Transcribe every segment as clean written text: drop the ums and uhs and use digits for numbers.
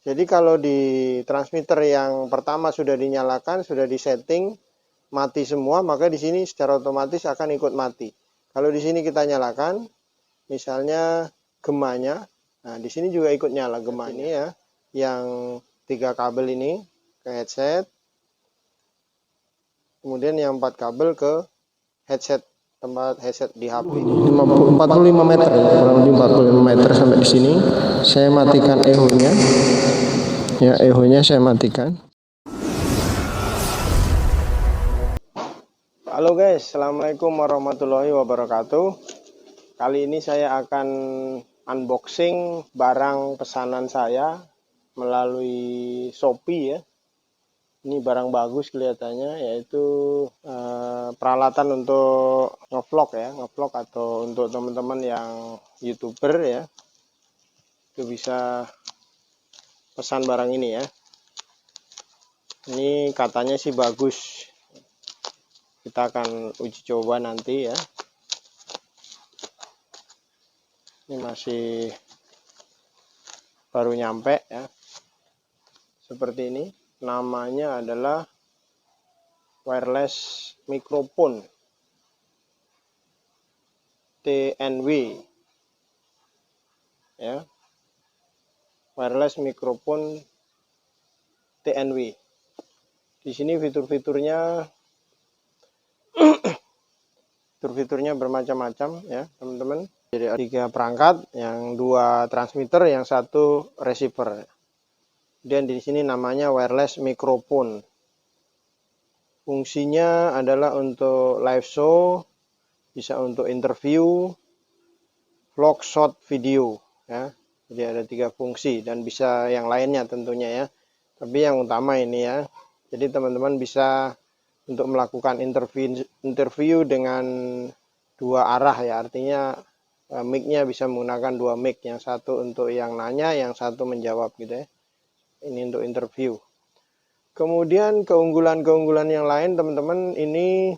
Jadi kalau di transmitter yang pertama sudah dinyalakan, sudah disetting mati semua, maka di sini secara otomatis akan ikut mati. Kalau di sini kita nyalakan, misalnya gemanya, nah di sini juga ikut nyala gema ini ya, yang 3 kabel ini ke headset, kemudian yang 4 kabel ke headset, tempat headset di HP. 45 meter, kurang lebih 45 meter sampai di sini. Saya matikan echo-nya. Ya, echo-nya saya matikan. Halo guys, assalamualaikum warahmatullahi wabarakatuh. Kali ini saya akan unboxing barang pesanan saya melalui Shopee ya. Ini barang bagus kelihatannya, yaitu peralatan untuk ngevlog ya, ngevlog atau untuk teman-teman yang YouTuber ya, itu bisa pesan barang ini ya. Ini katanya sih bagus. Kita akan uji coba nanti ya. Ini masih baru nyampe ya. Seperti ini. Namanya adalah wireless microphone TNW ya. Wireless microphone TNW. Di sini fitur-fiturnya bermacam-macam ya, teman-teman. Jadi ada 3 perangkat, yang 2 transmitter, yang 1 receiver. Dan di sini namanya wireless microphone. Fungsinya adalah untuk live show, bisa untuk interview, vlog, short video ya. Jadi ada 3 fungsi dan bisa yang lainnya tentunya ya. Tapi yang utama ini ya. Jadi teman-teman bisa untuk melakukan interview dengan 2 arah ya. Artinya mic-nya bisa menggunakan 2 mic, yang satu untuk yang nanya, yang satu menjawab gitu ya. Ini untuk interview. Kemudian keunggulan-keunggulan yang lain teman-teman, ini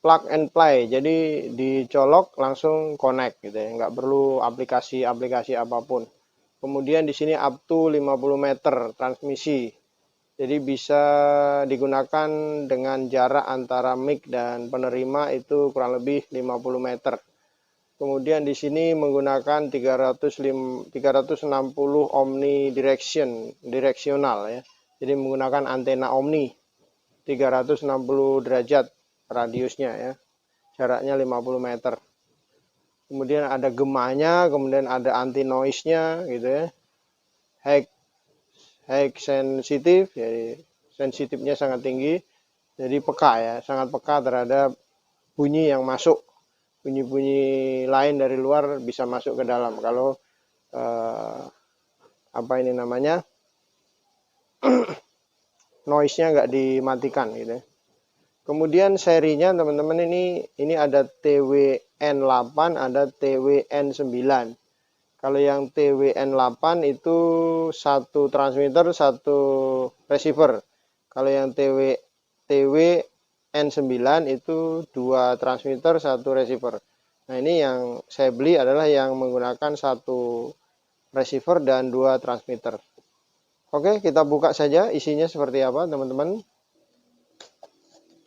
plug and play, jadi dicolok langsung connect gitu ya, nggak perlu aplikasi apapun. Kemudian di sini up to 50 meter transmisi, jadi bisa digunakan dengan jarak antara mic dan penerima itu kurang lebih 50 meter. Kemudian di sini menggunakan 360 omnidirectional ya. Jadi menggunakan antena omni 360 derajat radiusnya ya. Jaraknya 50 meter. Kemudian ada gemanya, kemudian ada anti noise-nya gitu ya. High sensitif, jadi sensitifnya sangat tinggi. Jadi peka ya, sangat peka terhadap bunyi yang masuk. Bunyi-bunyi lain dari luar bisa masuk ke dalam kalau noise-nya nggak dimatikan gitu. Kemudian serinya teman-teman, ini ada TWN8, ada TWN9. Kalau yang TWN8 itu 1 transmitter, 1 receiver. Kalau yang TWN9 itu 2 transmitter, 1 receiver. Nah, ini yang saya beli adalah yang menggunakan 1 receiver dan 2 transmitter. Oke, kita buka saja isinya seperti apa, teman-teman.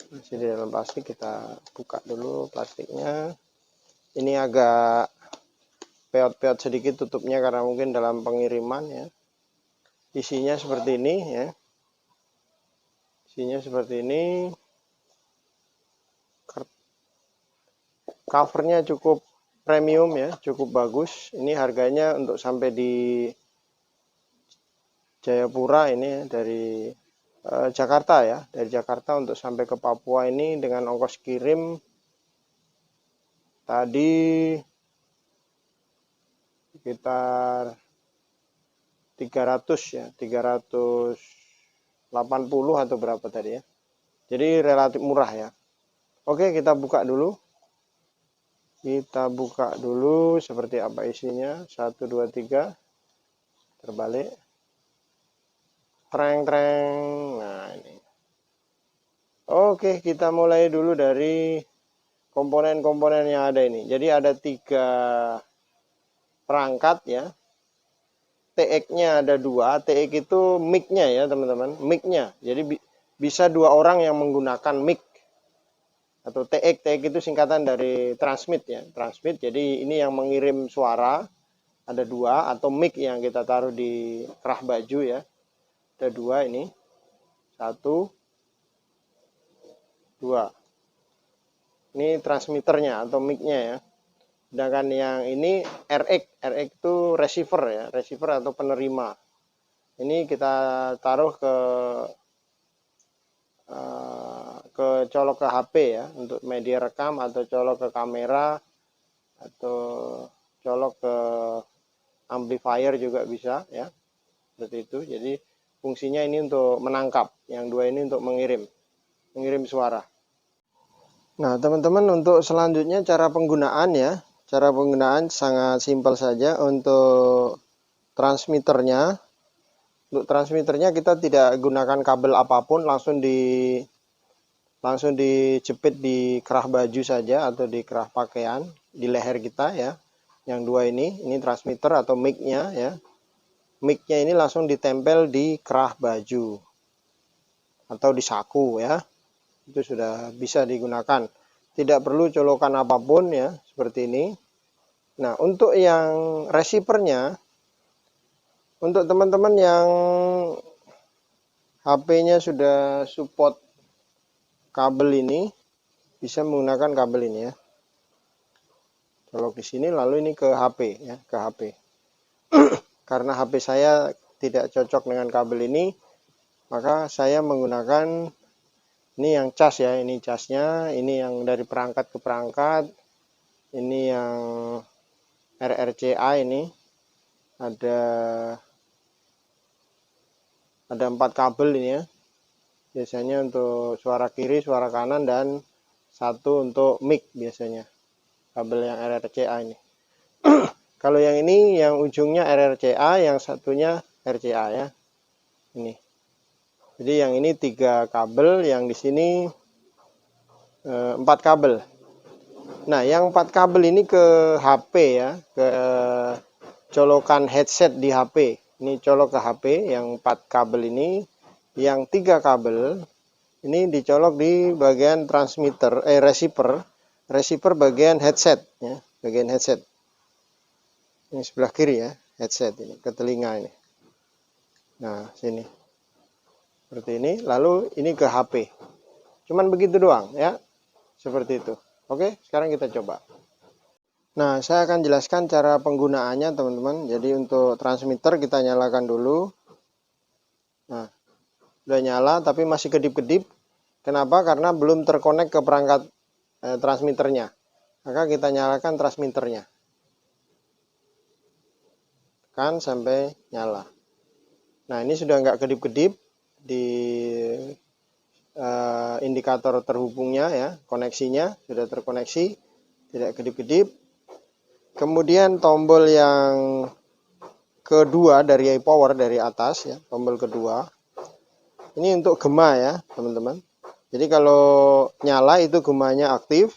Masih di dalam plastik, kita buka dulu plastiknya. Ini agak peot-peot sedikit tutupnya karena mungkin dalam pengiriman ya. Isinya seperti ini ya. Isinya seperti ini. Covernya cukup premium ya, cukup bagus. Ini harganya untuk sampai di Jayapura ini ya, dari Jakarta ya, dari Jakarta untuk sampai ke Papua ini dengan ongkos kirim tadi sekitar 300 ya, 380 atau berapa tadi ya. Jadi relatif murah ya. Oke, kita buka dulu. Kita buka dulu seperti apa isinya. 1, 2, 3. Terbalik. Treng-treng. Nah, ini. Oke, kita mulai dulu dari komponen-komponen yang ada ini. Jadi ada 3 perangkat ya. TX-nya ada 2, TX itu mic-nya ya teman-teman, mic-nya. Jadi bisa 2 orang yang menggunakan mic atau TX. TX itu singkatan dari transmit ya, transmit. Jadi ini yang mengirim suara ada 2, atau mic yang kita taruh di kerah baju ya. Ada 2 ini. 1, 2. Ini transmitternya atau mic-nya ya. Sedangkan yang ini RX. RX itu receiver ya, receiver atau penerima. Ini kita taruh colok ke HP ya, untuk media rekam, atau colok ke kamera, atau colok ke amplifier juga bisa ya. Seperti itu. Jadi fungsinya ini untuk menangkap, yang 2 ini untuk mengirim suara. Nah, teman-teman, untuk selanjutnya cara penggunaan ya. Cara penggunaan sangat simpel saja. Untuk transmitternya, kita tidak gunakan kabel apapun, langsung dijepit di kerah baju saja atau di kerah pakaian di leher kita ya. Yang 2 ini transmitter atau mic-nya ya. Mic-nya ini langsung ditempel di kerah baju atau di saku ya. Itu sudah bisa digunakan. Tidak perlu colokan apapun ya, seperti ini. Nah, untuk yang receivernya, untuk teman-teman yang HP-nya sudah support kabel ini, bisa menggunakan kabel ini ya. Colok di sini, lalu ini ke HP ya, ke HP. Karena HP saya tidak cocok dengan kabel ini, maka saya menggunakan ini yang cas ya, ini casnya, ini yang dari perangkat ke perangkat, ini yang RRCA ini ada 4 kabel ini ya. Biasanya untuk suara kiri, suara kanan, dan 1 untuk mic biasanya. Kabel yang RRCA ini. Kalau yang ini yang ujungnya RRCA, yang satunya RCA ya. Ini. Jadi yang ini 3 kabel, yang di sini 4 kabel. Nah, yang 4 kabel ini ke HP ya, ke colokan headset di HP. Ini colok ke HP, yang 4 kabel ini. Yang 3 kabel ini dicolok di bagian transmitter, receiver bagian headset ya, bagian headset. Ini sebelah kiri ya, headset ini ke telinga ini. Nah, sini. Seperti ini, lalu ini ke HP. Cuman begitu doang ya. Seperti itu. Oke, sekarang kita coba. Nah, saya akan jelaskan cara penggunaannya, teman-teman. Jadi untuk transmitter kita nyalakan dulu. Nah, sudah nyala tapi masih kedip-kedip. Kenapa? Karena belum terkonek ke perangkat transmitternya. Maka kita nyalakan transmitternya. Tekan sampai nyala. Nah, ini sudah nggak kedip-kedip di indikator terhubungnya ya, koneksinya sudah terkoneksi, tidak kedip-kedip. Kemudian tombol yang kedua dari power dari atas ya, tombol kedua. Ini untuk gema ya, teman-teman. Jadi kalau nyala itu gemanya aktif.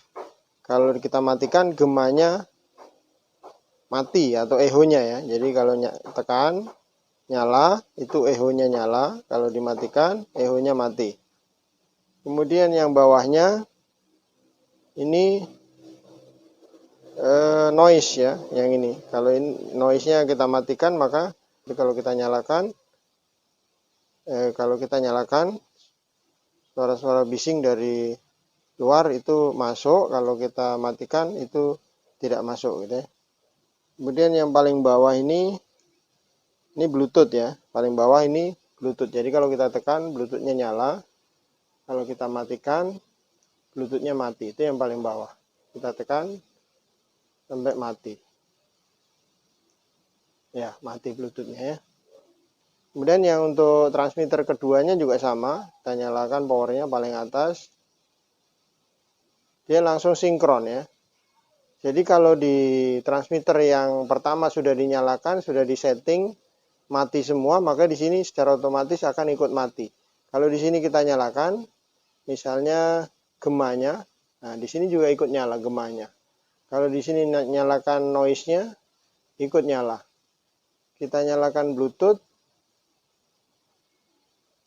Kalau kita matikan gemanya mati atau ehonya ya. Jadi kalau tekan nyala, itu ehonya nyala. Kalau dimatikan, ehonya mati. Kemudian yang bawahnya ini noise ya, yang ini. Kalau ini noise-nya kita matikan, maka kalau kita nyalakan, suara-suara bising dari luar itu masuk. Kalau kita matikan itu tidak masuk gitu ya. Kemudian yang paling bawah ini Bluetooth ya. Paling bawah ini Bluetooth. Jadi kalau kita tekan, Bluetooth-nya nyala. Kalau kita matikan, Bluetooth-nya mati. Itu yang paling bawah. Kita tekan sampai mati. Ya, mati Bluetooth-nya ya. Kemudian yang untuk transmitter keduanya juga sama. Kita nyalakan powernya paling atas. Dia langsung sinkron ya. Jadi kalau di transmitter yang pertama sudah dinyalakan, sudah disetting mati semua, maka di sini secara otomatis akan ikut mati. Kalau di sini kita nyalakan, misalnya gemanya, nah di sini juga ikut nyala gemanya. Kalau di sini nyalakan noise-nya, ikut nyala. kita nyalakan Bluetooth.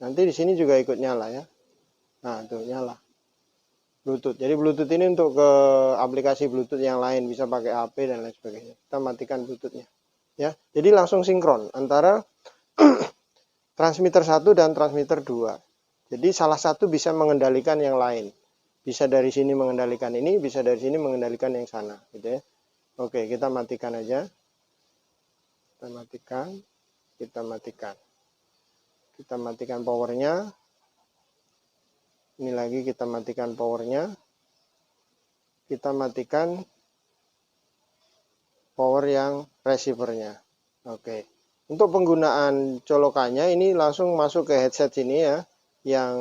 Nanti di sini juga ikut nyala ya. Nah, tuh nyala. Bluetooth. Jadi Bluetooth ini untuk ke aplikasi Bluetooth yang lain, bisa pakai HP dan lain sebagainya. Kita matikan Bluetoothnya. Ya. Jadi langsung sinkron antara transmitter 1 dan transmitter 2. Jadi salah satu bisa mengendalikan yang lain. Bisa dari sini mengendalikan ini, bisa dari sini mengendalikan yang sana, gitu ya. Oke, kita matikan aja. Kita matikan. Kita matikan. Kita matikan powernya. Ini lagi kita matikan powernya. Kita matikan power yang receivernya. Oke. Untuk penggunaan colokannya ini langsung masuk ke headset sini ya. Yang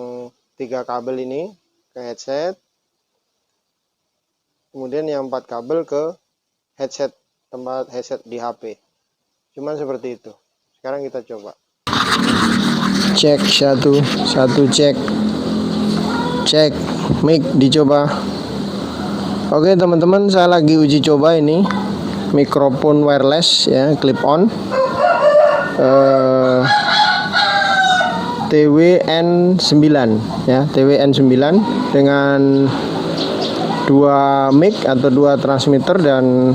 3 kabel ini ke headset. Kemudian yang 4 kabel ke headset, tempat headset di HP. Cuman seperti itu. Sekarang kita coba. Cek satu cek. Cek mic dicoba. Oke teman-teman, saya lagi uji coba ini mikrofon wireless ya, clip on. TWN9 ya, TWN9 dengan 2 mic atau 2 transmitter dan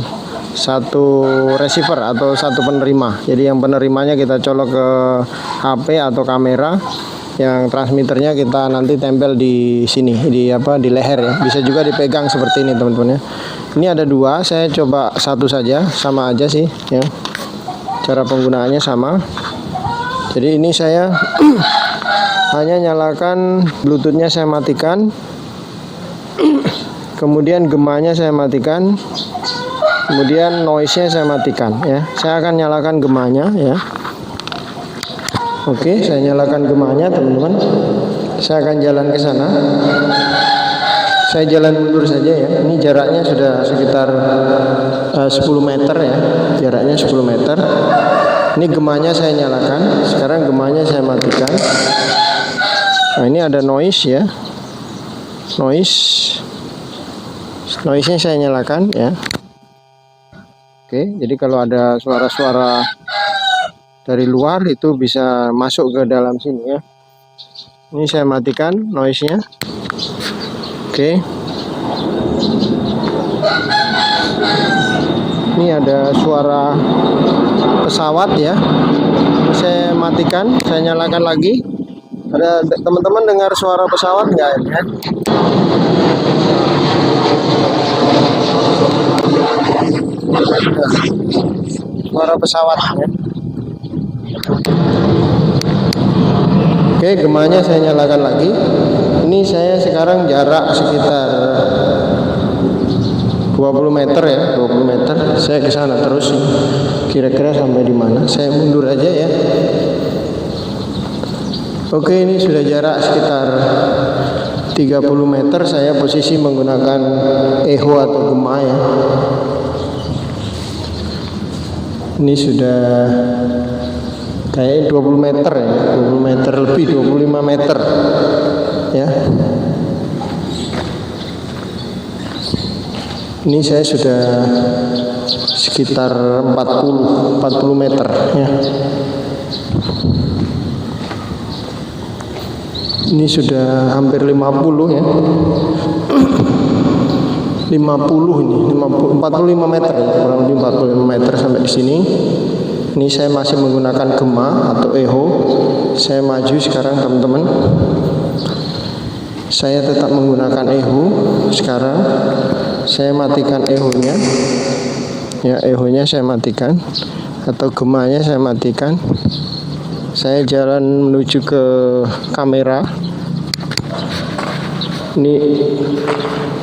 1 receiver atau 1 penerima. Jadi yang penerimanya kita colok ke HP atau kamera, yang transmitternya kita nanti tempel di sini, di leher ya. Bisa juga dipegang seperti ini teman-teman ya. Ini ada 2, saya coba 1 saja, sama aja sih ya. Cara penggunaannya sama. Jadi ini saya hanya nyalakan Bluetoothnya, saya matikan. Kemudian gemanya saya matikan. Kemudian noise-nya saya matikan ya. Saya akan nyalakan gemanya ya. Oke, saya nyalakan gemanya teman-teman. Saya akan jalan ke sana. Saya jalan mundur saja ya. Ini jaraknya sudah sekitar 10 meter ya. Jaraknya 10 meter. Ini gemanya saya nyalakan. Sekarang gemanya saya matikan. Nah, ini ada noise ya. Noise-nya saya nyalakan ya. Oke, jadi kalau ada suara-suara dari luar itu bisa masuk ke dalam sini ya. Ini saya matikan noise-nya. Oke. Ini ada suara pesawat ya. Ini saya matikan, saya nyalakan lagi. Ada teman-teman dengar suara pesawat nggak ya? Suara pesawat ya. Oke, gemanya saya nyalakan lagi. Ini saya sekarang jarak sekitar 20 meter ya, 20 meter. Saya ke sana terus. Kira-kira sampai di mana? Saya mundur aja ya. Oke, ini sudah jarak sekitar 30 meter. Saya posisi menggunakan echo atau gema ya. Ini sudah kayak 20 meter ya, 20 meter lebih, 25 meter ya. Ini saya sudah sekitar 40 meter ya. Ini sudah hampir 50 ya. 50 ini, 45 meter ya, kurang lebih 45 meter sampai di sini. Ini saya masih menggunakan gema atau echo. Saya maju sekarang teman-teman. Saya tetap menggunakan echo sekarang. Saya matikan echo-nya. Ya, echo-nya saya matikan atau gemanya saya matikan. Saya jalan menuju ke kamera. Ini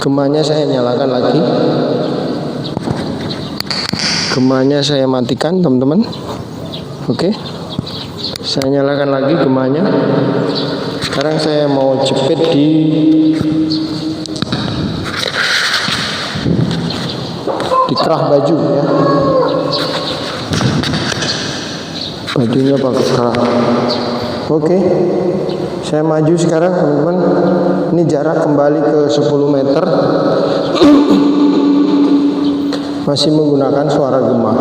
gemanya saya nyalakan lagi. Gemanya saya matikan teman-teman. Oke, saya nyalakan lagi gemanya. Sekarang saya mau jepit di kerah baju ya. Bajunya pakai kerah. Oke, saya maju sekarang teman-teman. Ini jarak kembali ke 10 meter. Masih menggunakan suara gema.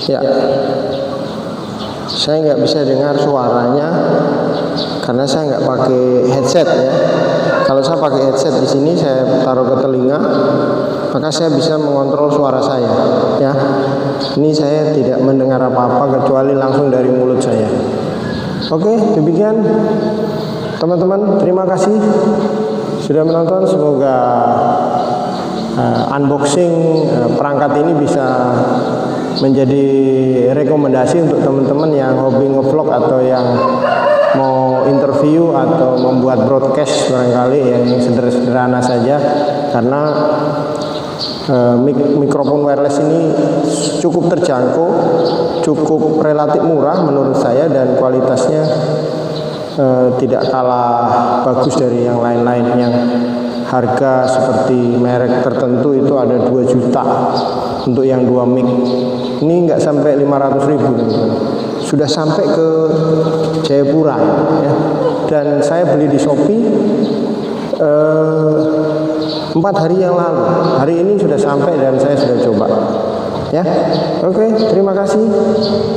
Ya, saya nggak bisa dengar suaranya karena saya nggak pakai headset ya. Kalau saya pakai headset di sini, saya taruh ke telinga, maka saya bisa mengontrol suara saya ya. Ini saya tidak mendengar apa-apa kecuali langsung dari mulut saya. Oke, demikian teman-teman, terima kasih sudah menonton. Semoga unboxing perangkat ini bisa menjadi rekomendasi untuk teman-teman yang hobi ngevlog atau yang mau interview atau membuat broadcast barangkali yang sederhana saja, karena mikrofon wireless ini cukup terjangkau, cukup relatif murah menurut saya, dan kualitasnya tidak kalah bagus dari yang lain-lain yang harga seperti merek tertentu itu ada 2 juta untuk yang 2 mic. Ini nggak sampai 500.000 sudah sampai ke Jayapura ya. Dan saya beli di Shopee 4 hari yang lalu. Hari ini sudah sampai dan saya sudah coba ya. Oke, terima kasih.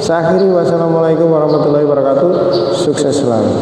Saya akhiri, wassalamualaikum warahmatullahi wabarakatuh. Sukses selalu.